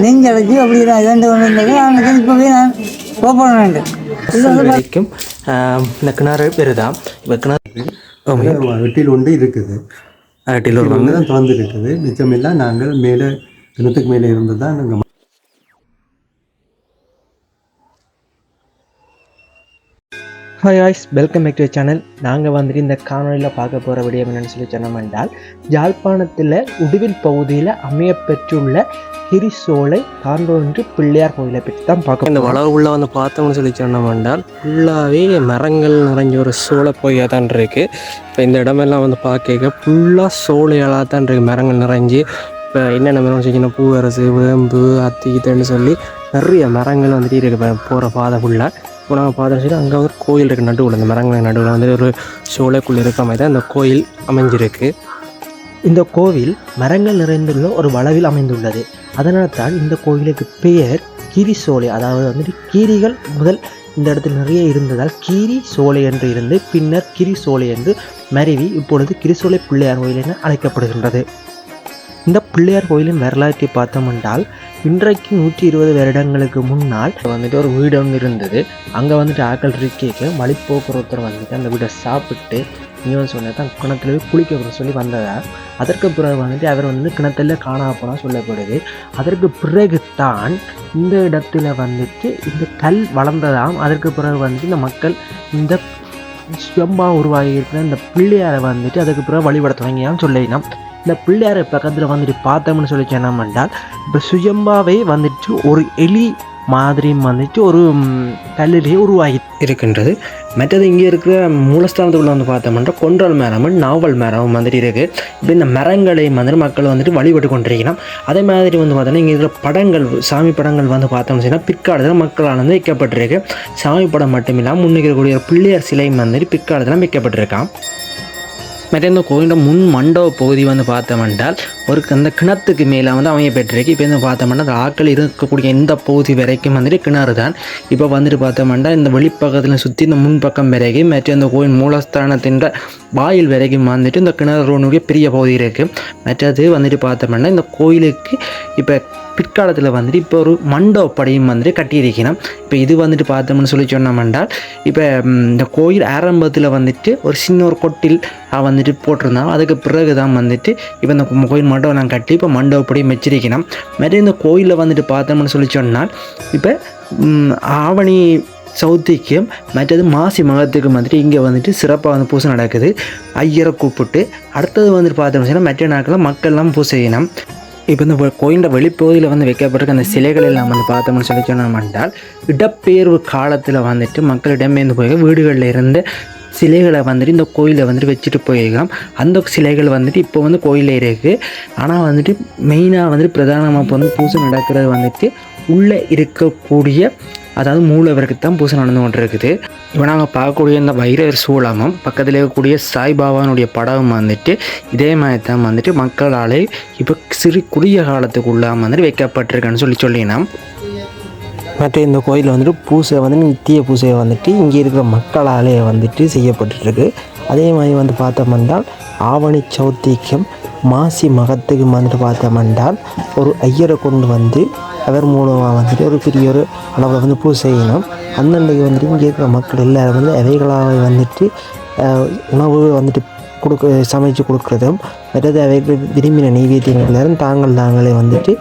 நெஞ்சடைச்சி அப்படி தான் இரண்டு ஒன்று இருந்தது. ஆனால் இப்போவே நான் ஓப்பன் வேண்டும். இது வந்து வரைக்கும் இந்த கிணறு பெருதான். இப்போ கிணறு வெட்டில் ஒன்று இருக்குது. வெட்டில் ஒரு ஒன்று தான் திறந்து இருக்குது. மிச்சமெல்லாம் நாங்கள் மேலே கிணத்துக்கு மேலே இருந்து தான் நாங்கள். Hi guys, welcome back to channel. நாங்கள் வந்துட்டு இந்த காணொலியில் பார்க்க போகிற விடயம் என்னென்னு சொல்லி சொன்னோம் என்றால், யாழ்ப்பாணத்தில் உடுவில் பகுதியில் அமையப்பெற்றுள்ள கிரிசோலை தாண்டோன்று பிள்ளையார் கோயிலை பற்றி தான் பார்க்க. இந்த வளவு உள்ள வந்து பார்த்தோம்னு சொல்லி சொன்னோம் என்றால் ஃபுல்லாகவே மரங்கள் நிறைஞ்ச ஒரு சோலை போயாக தான் இருக்குது. இப்போ இந்த இடமெல்லாம் வந்து பார்க்க ஃபுல்லாக சோலையாளாக தான் இருக்குது. மரங்கள் நிறைஞ்சி இப்போ என்னென்ன மரம் வச்சுக்கணும், பூவரசு, வேம்பு, அத்தின்னு சொல்லி நிறைய மரங்கள் வந்துட்டு இருக்குது போகிற பாதை ஃபுல்லாக. இப்போ நாங்கள் பார்த்தோம் அங்கே ஒரு கோயில் இருக்குது நடுவில். அந்த மரங்கள் நடுவில் வந்து ஒரு சோலைக்குள் இருக்க மாதிரி தான் இந்த கோயில் அமைஞ்சிருக்கு. இந்த கோவில் மரங்கள் நிறைந்துள்ள ஒரு வளவில் அமைந்துள்ளது. அதனால் தான் இந்த கோயிலுக்கு பெயர் கிரிசோலை. அதாவது வந்துட்டு கீரிகள் முதல் இந்த இடத்துல நிறைய இருந்ததால் கீரி சோலை என்று இருந்து பின்னர் கிரிசோலை என்று மருவி இப்பொழுது கிரிசோலை பிள்ளையார் கோயில் என அழைக்கப்படுகின்றது. இந்த பிள்ளையார் கோயிலின் வரலாற்றை பார்த்தோம் என்றால், இன்றைக்கு 120 வருடங்களுக்கு முன்னால் வந்துட்டு ஒரு வீடு ஒன்று இருந்தது. அங்கே வந்துட்டு ஆக்கள் இருக்க வழிப்போக்குறொருத்தர் வந்துட்டு அந்த வீடை சாப்பிட்டு இவன் சொன்னது தான் கிணத்துல போய் குளிக்க சொல்லி வந்ததால், அதற்கு பிறகு வந்துட்டு அவர் வந்து கிணத்துல காணாம போனால் சொல்லப்படுது. அதற்கு பிறகு தான் இந்த இடத்துல வந்துட்டு இந்த கல் வளர்ந்ததாம். அதற்கு பிறகு வந்துட்டு இந்த மக்கள் இந்த சுயம்பா உருவாகி இருக்கிற இந்த பிள்ளையாரை வந்துட்டு அதுக்கு பிறகு வழிபட தொடங்கியான்னு சொல்லினோம். இந்த பிள்ளையாரை பக்கத்தில் வந்துட்டு பார்த்தோம்னு சொல்லி சொன்னோம் என்றால், இப்போ சுயம்பாவே வந்துட்டு ஒரு எலி மாதிரியும் வந்துட்டு ஒரு கல்லிலேயே உருவாகி இருக்கின்றது. மற்றது இங்கே இருக்கிற மூலஸ்தானத்துக்குள்ள வந்து பார்த்தோம்னா கொன்றால் மரமும் நாவல் மரமும் வந்துட்டு இருக்குது. இப்போ இந்த மரங்களையும் வந்துட்டு மக்கள் வந்துட்டு வழிபட்டு கொண்டிருக்கணும். அதே மாதிரி வந்து பார்த்தோன்னா இங்கே இருக்கிற படங்கள், சாமி படங்கள் வந்து பார்த்தோம்னு சொன்னால் பிற்காலத்தில் மக்களால் வந்து வைக்கப்பட்டிருக்கு. சாமி படம் மட்டும் இல்லாமல் முன்னிக்கக்கூடிய பிள்ளையார் சிலையும் வந்துட்டு பிற்காலத்தில் வைக்கப்பட்டிருக்கான். மற்ற இந்த கோயிலோட முன் மண்டப பகுதி வந்து பார்த்தோம்னால் ஒரு அந்த கிணத்துக்கு மேலே வந்து அமையப்பட்டிருக்கு. இப்போ வந்து பார்த்தோம்னா அந்த ஆக்கள் இருக்கக்கூடிய இந்த பகுதி வரைக்கும் வந்துட்டு கிணறு தான். இப்போ வந்துட்டு பார்த்தோம்னா இந்த வெளிப்பக்கத்தில் சுற்றி இந்த முன்பக்கம் வரைக்கும் மற்ற இந்த கோயில் மூலஸ்தானத்தின் வாயில் வரைக்கும் வந்துட்டு இந்த கிணறுடைய பெரிய பகுதி இருக்குது. மற்றது வந்துட்டு பார்த்தோம்னா இந்த கோயிலுக்கு இப்போ பிற்காலத்தில் வந்துட்டு இப்போ ஒரு மண்டபப்படியும் வந்துட்டு கட்டியிருக்கணும். இப்போ இது வந்துட்டு பார்த்தோம்னு சொல்லி சொன்னோம்னால், இப்போ இந்த கோயில் ஆரம்பத்தில் வந்துட்டு ஒரு சின்ன ஒரு கொட்டில் வந்துட்டு போட்டிருந்தாங்க. அதுக்கு பிறகு தான் வந்துட்டு இப்போ இந்த கோயில் மண்டபம் நான் கட்டி இப்போ மண்டபப்படியும் வச்சிருக்கணும். மாதிரி இந்த கோயிலில் வந்துட்டு பார்த்தோம்னு சொல்லி சொன்னால், இப்போ ஆவணி சௌத்திக்கும் மற்றது மாசி மகத்துக்கும் வந்துட்டு இங்கே வந்துட்டு சிறப்பாக வந்து பூசை நடக்குது. ஐயரை கூப்பிட்டு அடுத்தது வந்துட்டு பார்த்தோம்னு சொன்னால் மற்ற நாட்களில் மக்கள்லாம் பூசை செய்யணும். இப்போ இந்த கோயிலோட வெளிப்பகுதியில் வந்து வைக்கப்பட்டிருக்க அந்த சிலைகள் எல்லாம் வந்து பார்த்தோம்னு சொல்லி சொன்னோம் என்றால், இடப்பெயர்வு காலத்தில் வந்துட்டு மக்கள் இடம்பெயர்ந்து போய் வீடுகளில் இருந்து சிலைகளை வந்துட்டு இந்த கோயிலை வந்துட்டு வச்சுட்டு போயிருக்கலாம். அந்த சிலைகள் வந்துட்டு இப்போ வந்து கோயிலில் இருக்குது. ஆனால் வந்துட்டு மெயினாக வந்துட்டு பிரதானமாக இப்போ வந்து பூசை நடக்கிறது வந்துட்டு உள்ளே இருக்கக்கூடிய, அதாவது மூலவருக்கு தான் பூசை நடந்து கொண்டு இருக்குது. இப்போ நாங்கள் பார்க்கக்கூடிய இந்த வைரவர் சூலமும் பக்கத்தில் இருக்கக்கூடிய சாய்பாபானுடைய படமும் வந்துட்டு இதே மாதிரி தான் வந்துட்டு மக்களால் இப்போ சிறு குறுகிய காலத்துக்குள்ளாக வந்துட்டு வைக்கப்பட்டிருக்குன்னு சொல்லினோம். மற்ற இந்த கோயிலில் வந்துட்டு பூசை வந்து நித்திய பூசை வந்துட்டு இங்கே இருக்கிற மக்களாலே வந்துட்டு செய்யப்பட்டுருக்கு. அதே மாதிரி வந்து பார்த்தோம்னால் ஆவணி சௌத்திக்கும் மாசி மகத்துக்கும் வந்துட்டு பார்த்தோம்னால் ஒரு ஐயரை கொண்டு வந்து அவர் மூலமாக வந்துட்டு ஒரு பெரிய ஒரு அளவில் வந்து பூஜை செய்யணும். அந்தன்றைக்கு வந்துட்டு இங்கே இருக்கிற மக்கள் எல்லோரும் வந்து அவைகளாக வந்துட்டு உணவு வந்துட்டு சமைச்சு கொடுக்குறதும் மற்றது அவைக்கு விரும்பின நெய்வேத்தியங்கள் எல்லாரும் தாங்களே வந்துட்டு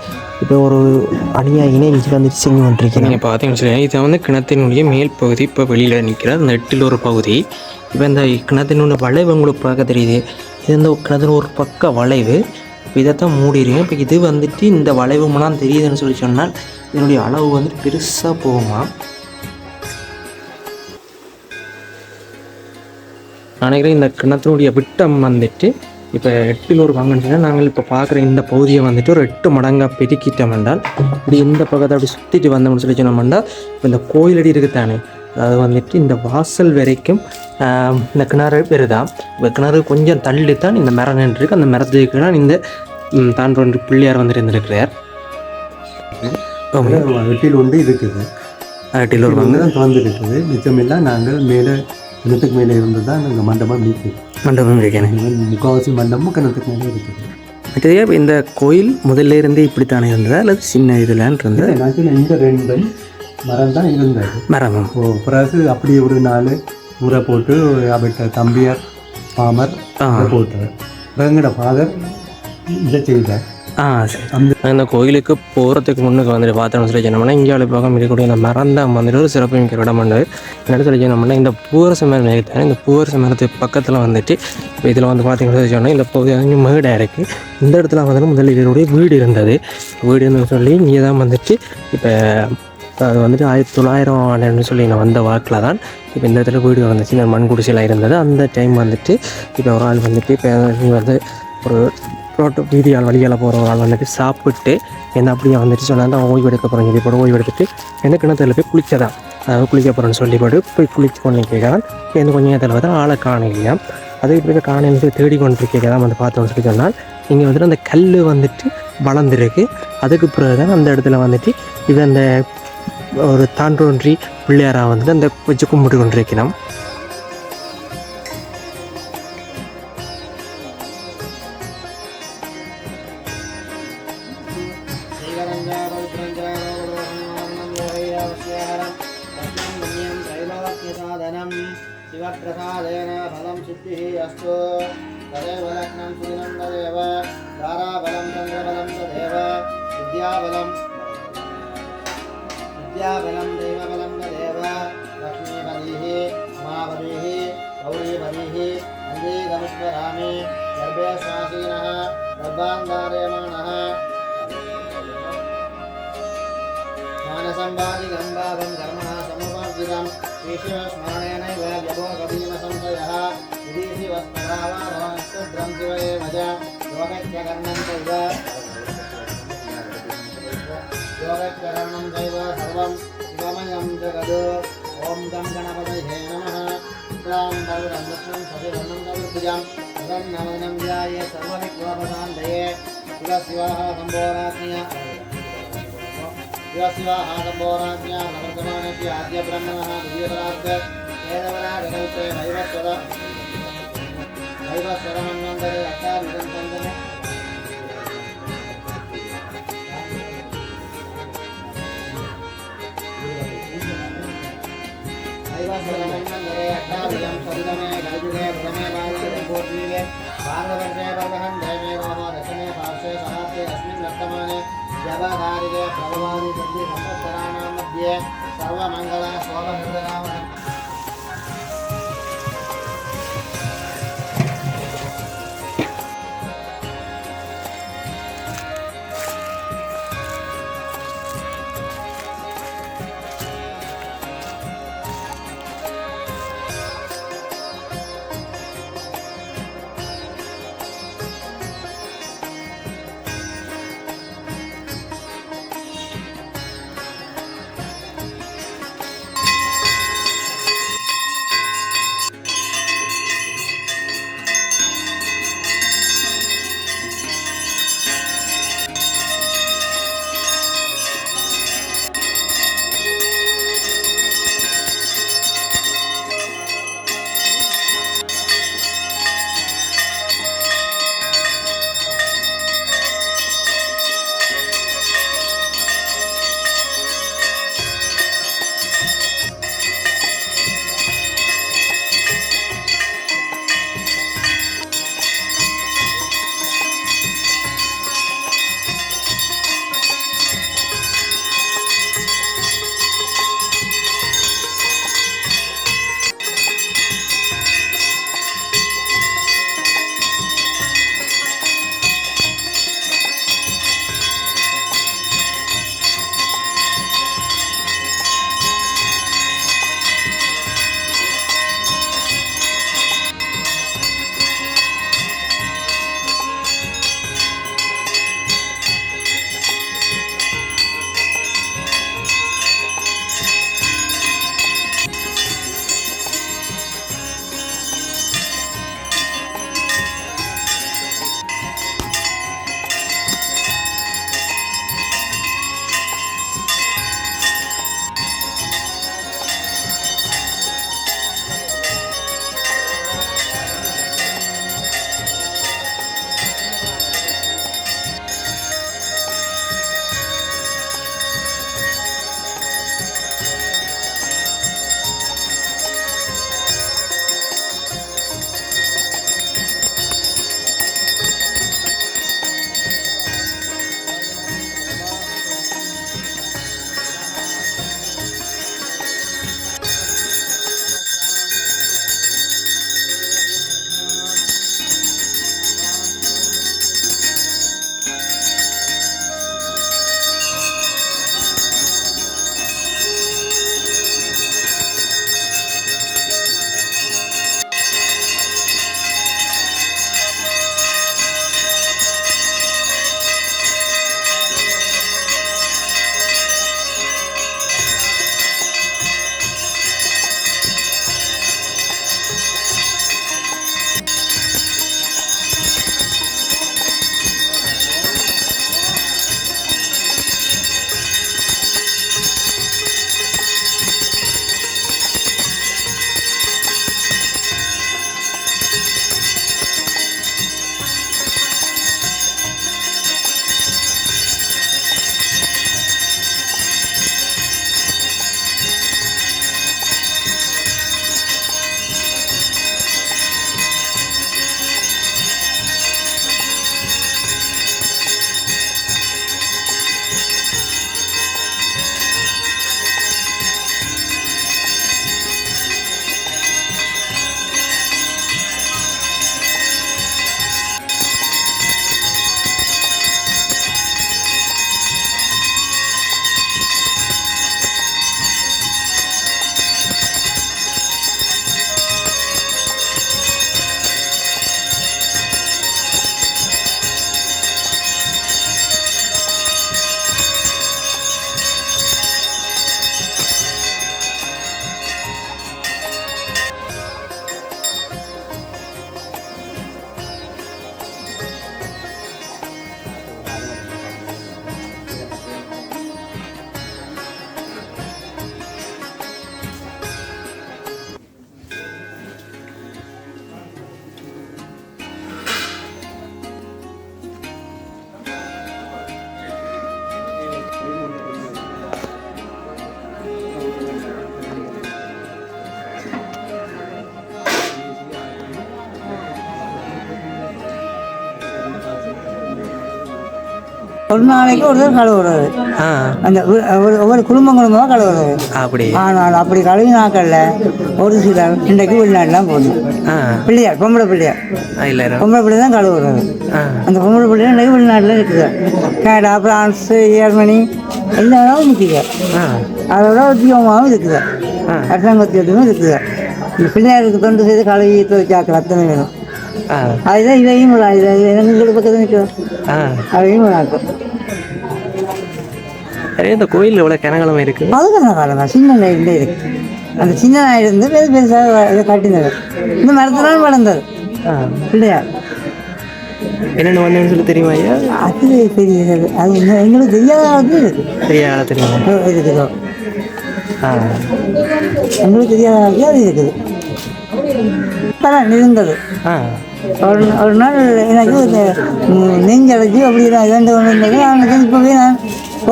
இப்போ ஒரு அணியாக இணைஞ்சு வந்துட்டு செஞ்சு கொண்டிருக்கிறேன். நீங்கள் பார்த்தீங்கன்னா இதை வந்து கிணத்தினுடைய மேல் பகுதி இப்போ வெளியில் நிற்கிற அந்த எட்டில் ஒரு பகுதி. இப்போ இந்த கிணத்தினுடைய வளைவு உங்களுக்கு பார்க்க தெரியுது. இது இந்த கிணத்துல ஒரு பக்க வளைவு. இதைத்தான் மூடிடுங்க. இப்போ இது வந்துட்டு இந்த வளைவுமெல்லாம் தெரியுதுன்னு சொல்லி சொன்னால் இதனுடைய அளவு வந்துட்டு பெருசாக போகுமா. நினைக்கிறேன் இந்த கிணத்தினுடைய விட்டம் வந்துட்டு இப்போ 8 ஒரு பங்குன்னு சொன்னால் நாங்கள் இப்போ பார்க்குற இந்த பகுதியை வந்துட்டு ஒரு 8 மடங்காக பெருக்கிட்டோம் என்றால், இப்படி இந்த பக்கத்தை அப்படி சுற்றிட்டு வந்தோம்னு சொல்லி சொன்னோம்னா இப்போ இந்த கோயிலடி இருக்குத்தானே, அதாவது வந்துட்டு இந்த வாசல் வரைக்கும் இந்த கிணறு பெருதான். இப்போ கிணறு கொஞ்சம் தள்ளி தான் இந்த மரம் நின்றுருக்கு. அந்த மரத்துக்கு தான் இந்த தாண்டோன்று பிள்ளையார் வந்து இருந்திருக்கிறார். வெட்டில் ஒன்று இருக்குது. வெட்டில் ஒரு வந்து தான் திறந்துருக்குது. மிச்சமெல்லாம் நாங்கள் மேலே கிணத்துக்கு மேலே இருந்து தான் நாங்கள் மண்டபம் நீக்கி மண்டபம் இருக்கேன். முக்கால்வாசி மண்டபமும் கிணத்துக்கு மேலே இருக்குது. மற்றதே இந்த கோயில் முதல்ல இருந்தே இப்படித்தானே இருந்ததா அல்லது சின்ன இதுலான் இருந்தது? நான் சொன்ன இந்த 2 மரம் தான் இருந்தது. மரமும் பிறகு அப்படி ஒரு 4 முறை போட்டு அவட்ட தம்பியார் பாமர் போட்டார். எங்களோட ஃபாதர் இதை செய்தார். சரி. அந்த கோயிலுக்கு போகிறதுக்கு முன்னுக்கு வந்துட்டு பார்த்தோம்னு சொல்லி சொன்னோம்னா இங்கே பக்கம் இருக்கக்கூடிய இந்த மரம் தான் வந்துட்டு ஒரு சிறப்பு மிக்க இடம் பண்ணுது. என்ன சொல்லி சொன்னோம்னா இந்த பூவரச மரம் நினைத்தேன். இந்த பூவரச மரத்துக்கு பக்கத்தில் வந்துட்டு இப்போ இதில் வந்து பார்த்தீங்கன்னு சொன்னால் இந்த பகுதி மேடாக இருக்குது. இந்த இடத்துல வந்துட்டு முதல்ல இதனுடைய வீடு இருந்தது. வீடு இருந்ததுன்னு சொல்லி இங்கே தான் வந்துட்டு இப்போ அது வந்துட்டு 1900 ஆண்டுன்னு சொல்லி நான் வந்த வாக்கில் தான் இப்போ இந்த இடத்துல வீடு வந்துச்சு. இந்த மண் குடிசைலாம் இருந்தது. அந்த டைம் வந்துட்டு இப்போ ஒரு ஆள் வந்துட்டு இப்போ வந்து ஒரு ரோட்டு வீதியால் வழியால் போகிற ஒரு ஆள் வந்துட்டு சாப்பிட்டு என்ன அப்படியே வந்துட்டு சொன்னால் தான் ஓய்வு எடுக்க போகிறேன் சொல்லி போட்டு ஓய்வு எடுத்துட்டு எனக்கு கிணத்துல போய் குளிச்சதான், அதாவது குளிக்க போகிறேன்னு சொல்லி போய் குளிச்சு கொண்டு கேட்கறான். எனக்கு கொஞ்சம் நேரத்தில் பார்த்தா ஆளை காணலையா. அது இப்படி காணையில் தேடி கொண்டு கேட்கதான் வந்து பார்த்தோம்னு சொல்லி சொன்னால் இங்கே வந்துட்டு அந்த கல் வந்துட்டு வளர்ந்துருக்கு. அதுக்கு பிறகு தான் அந்த இடத்துல வந்துட்டு இது அந்த ஒரு தாண்டோன்றி பிள்ளையாராக வந்துட்டு அந்த வச்சு கும்பிட்டு கொண்டிருக்கிறோம். शिवप्रसादेन फलं सिद्धिः अस्तु तदेव लग्नं सुदिनं तदेव ताराबलं चन्द्रबलं तदेव विद्याबलं दैवबलं तदेव लक्ष्मीपतिः उमापतिः गौरीपतिः अङ्गीगमुष्वरामि गर्भे श्वासीनः गर्भान्धारयमाणः ज्ञानसम्पादिगम्बावं कर्मणः समुपार्जितं श्रीशिवस्मरणेनैव व्यभोगभीमसंशयः विधीशिवस्मरावाभवनस्तुभ्रं शिव एव च योगत्यकर्णं चैव सर्वं शिवमयं जगद् ॐ गं गणपतये नमः शुक्लां वरदं विष्णुं शशिवर्णं चतुर्भुजं प्रसन्नवदनं ध्याये सर्वविघ्नोपशान्तये शिवशिवः सम्भोराज्ञया शिवाहागम्बोराज्ञा नवर्तमानस्य आद्य ब्रह्मणः द्वितीयपरार्थ वेदवरागणौते वैवस्वरमन्वन्तरे अष्टाभिसन्तने वैवस्वरमन्वन्तरे अष्टाभिजं सरितमे कलिजुगे प्रथमे बालके पूर्वीगे भारतवर्षे पर्वहन्ते मेघमहो दशमे पार्श्वे सहाब्दे अस्मिन् वर्तमाने जगदारिके प्रभवादि सन्ति संवत्सराणां मध्ये सर्वमङ्गल शोभहृदयाम ஒரு நாளைக்கு ஒருத்தர் கழுவுறது. ஆ அந்த ஒவ்வொரு குடும்பமாக கழுவுறது. அப்படி. ஆனால் அப்படி கழுவி நாட்களில் ஒரு சிலர் இன்றைக்கு வெளிநாட்டுலாம் போகுது. ஆ பிள்ளையார் பொம்பளை பிள்ளையார் இல்லை. பொம்பளை பிள்ளை தான் கழுவுறது. அந்த பொம்பளை பிள்ளையார் இன்றைக்கு வெளிநாட்டில் இருக்குது. கனடா, பிரான்ஸு, ஜெர்மனி எல்லா இடமும் நிற்குது. அதோட உத்தியோகமாகவும் இருக்குது. அரசாங்க உத்தியோகமும் இருக்குது. இந்த பிள்ளையாருக்கு தொண்டு செய்து கழுவி துவைச்சாக்கள் அத்தனை வேணும். அதுதான் இதையும் ஒரு எனக்கு பக்கத்தில் நிற்கும். அதையும் ஒரு ஆக்கும். இந்த கோயில் எவ்வளோ கிணங்களும் இருக்குது. அதுக்கு காலங்க சின்ன நாயிலே இருக்கு. அந்த சின்ன நாயில இருந்து பெருசாக இதை கட்டினது. இந்த மரத்தினால் வளர்ந்தது பிள்ளையார். என்னென்ன வந்தேன்னு சொல்லி தெரியுமா ஐயா? அது தெரியாது. அது எங்களுக்கு தெரியாத காலத்தில் இருக்கு. தெரியாத தெரியுமா? இருக்குதோ எங்களுக்கு தெரியாத காலத்தில் அது இருக்குது. இருந்தது. ஒரு நாள் எனக்கு நெஞ்சடைச்சி அப்படி இரண்டு ஒன்று இருந்தது. அவனுக்கு இப்போவே நான்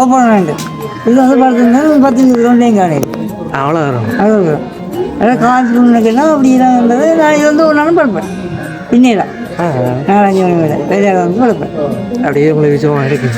ஓப்பன் வேண்டும். இது வந்து பார்த்துருந்தேன் 10 கிலோண்டையும் காணேன். அவ்வளோ வரும். அவ்வளோ வரும். அதாவது காய்ச்சி முன்னுக்கெல்லாம் அப்படிலாம் இருந்தது. நான் இது வந்து ஒரு நாளும் படுப்பேன். பின்னில 4-5 மணி வேலை வேலையாக வந்து படுப்பேன். அப்படியே உங்களுக்கு விஷயமா இருக்கு.